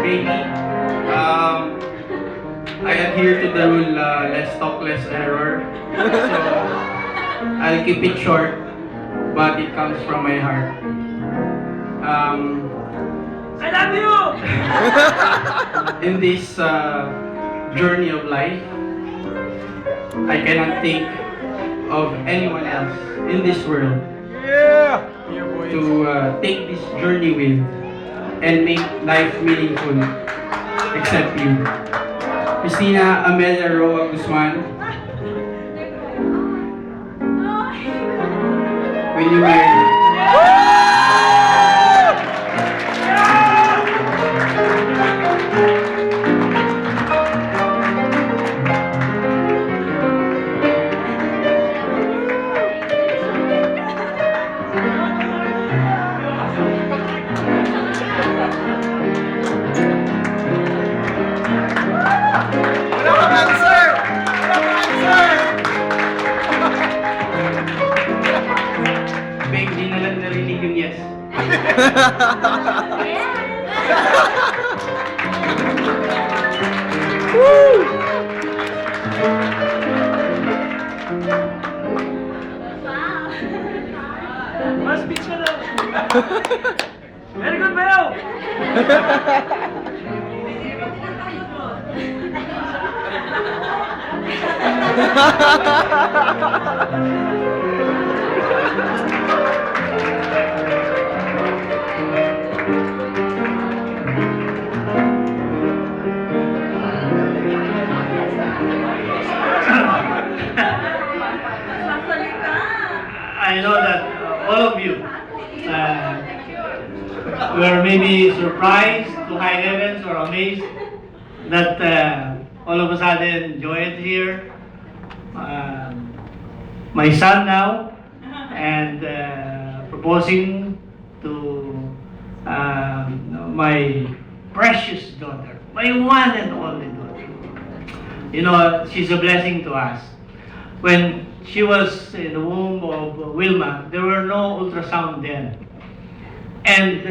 Baby, I adhere to the rule, less talk, less error. So, I'll keep it short, but it comes from my heart. I love you! In this journey of life, I cannot think of anyone else in this world to take this journey with and make life meaningful except you. Christina Amelia Roa Guzman, will you marry me? Babe, di na lang narinig yung yes. Mas speech ka daw. Very good, Beo! I know that all of you were maybe surprised to high heavens or amazed that all of a sudden Joy is here, my son now, and proposing to my precious daughter, my one and only daughter. You know, she's a blessing to us. When she was in the womb of Wilma, there were no ultrasound then. And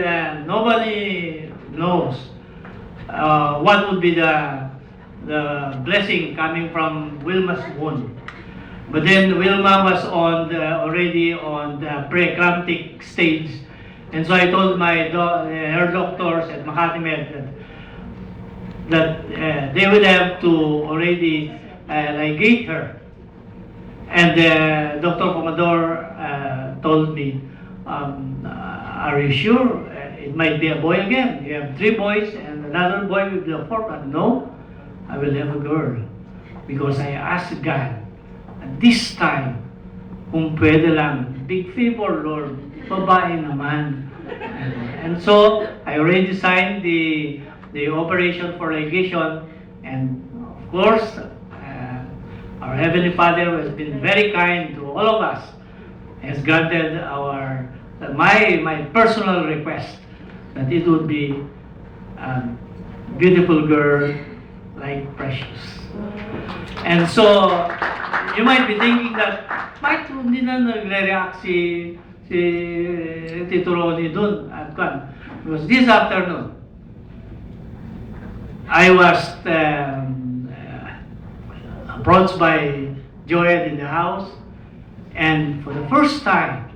nobody knows what would be the blessing coming from Wilma's womb. But then Wilma was already on the pre-eclamptic stage. And so I told her doctors at Makati Med that they would have to already ligate her. And Dr. Comador told me, are you sure? It might be a boy again. You have 3 boys and another boy will be a 4th one. No, I will have a girl. Because I asked God, at this time, kung pwede lang, big favor, Lord, babae naman. And so, I already signed the operation for ligation, and of course, our Heavenly Father has been very kind to all of us, has granted my personal request that it would be a beautiful girl like Precious. And so, you might be thinking that, bakit hindi na nagre-react si Tito Ronnie dun at Kwan? Because this afternoon, I was approached by Joed in the house, and for the first time,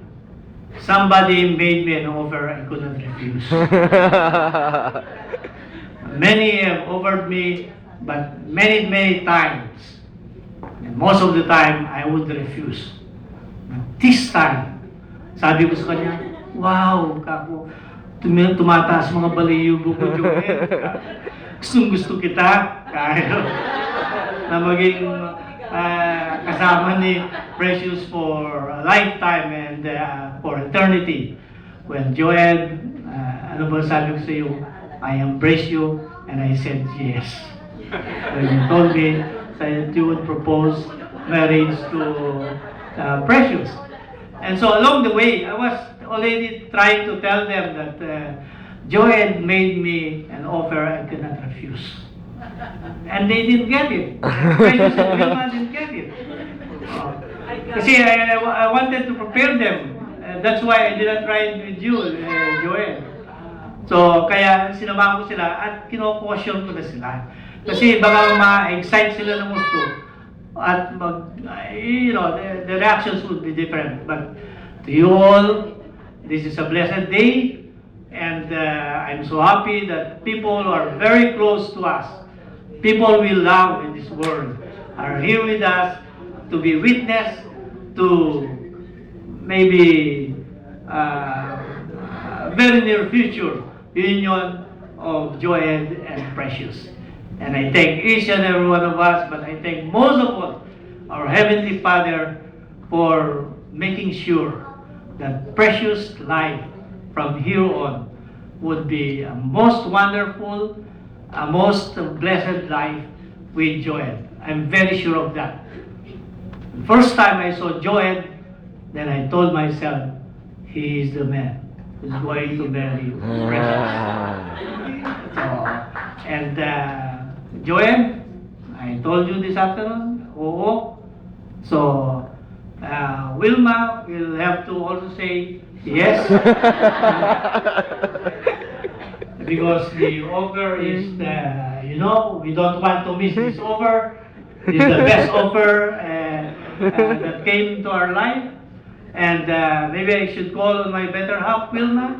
somebody made me an offer I could not refuse. Many have offered me, but many times, and most of the time, I would refuse. But this time, sabi ko sa kanya, wow, kako, tumataas mga baliyugo ko, Joed. Gusto kita, kaya na maging kasama ni Precious for a lifetime and for eternity. When Joed, ano ba sabi ko sa iyo? I embrace you, and I said yes. When you told me that you would propose marriage to Precious. And so along the way, I was already trying to tell them that Joed made me an offer I could not refuse. And they didn't get it. Precious and Wilma didn't get it. Kasi I wanted to prepare them. That's why I did not ride with you, Joed. So, kaya sinamahan ko sila at kino-caution ko na sila. Kasi baka ma-excite sila ng gusto at the reactions would be different. But to you all, this is a blessed day, and I'm so happy that people who are very close to us, people we love in this world, are here with us to be witness to maybe very near future union of Joed and Precious. And I thank each and every one of us, but I thank most of all our Heavenly Father for making sure that Precious life from here on would be a most wonderful, a most blessed life with Joed. I'm very sure of that. The first time I saw Joed, then I told myself, he is the man who's going to marry Precious. So, and Joed, I told you this afternoon, oo. So, Wilma will have to also say yes. Because the offer is, we don't want to miss this offer. It's the best offer that came into our life. And maybe I should call on my better half, Wilma.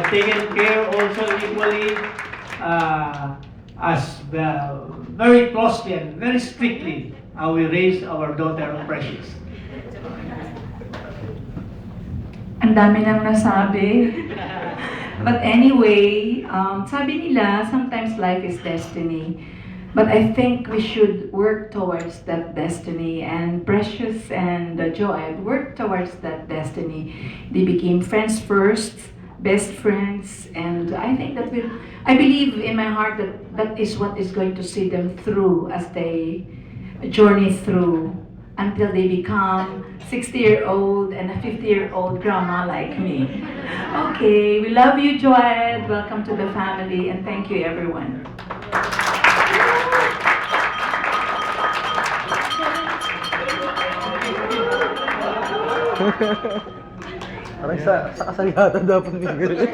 Taken care also equally as very closely and very strictly how we raise our daughter Precious. Ang dami nang nasabi. But anyway, sabi nila, sometimes life is destiny. But I think we should work towards that destiny. And Precious and Joed worked towards that destiny. They became friends first, best friends, and I think that I believe in my heart that that is what is going to see them through as they journey through until they become 60-year-old and a 50-year-old grandma like me. Okay, we love you, Joed. Welcome to the family, and thank you, everyone. Parang sa kasalyatan dapat may ganun.